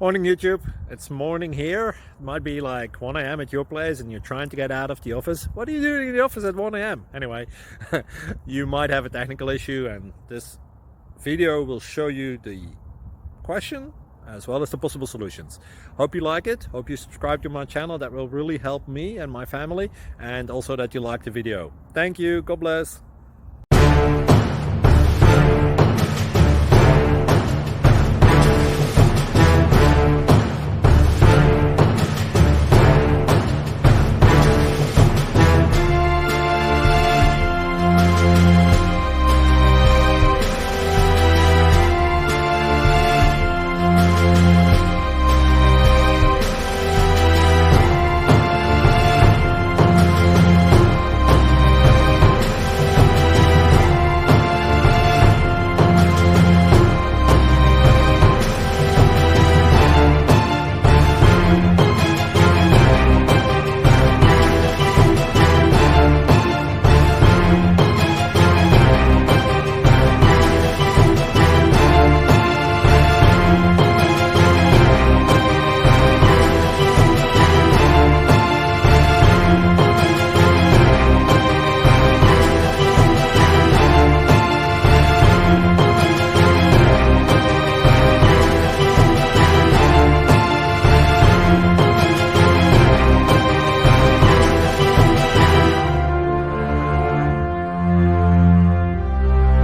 Morning YouTube, it's morning here. It might be like 1 a.m. at your place and you're trying to get out of the office. What are you doing in the office at 1 a.m? Anyway, you might have a technical issue and this video will show you the question as well as the possible solutions. Hope you like it, hope you subscribe to my channel. That will really help me and my family, and also that you like the video. Thank you, God bless.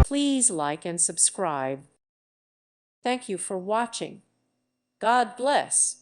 Please like and subscribe. Thank you for watching. God bless.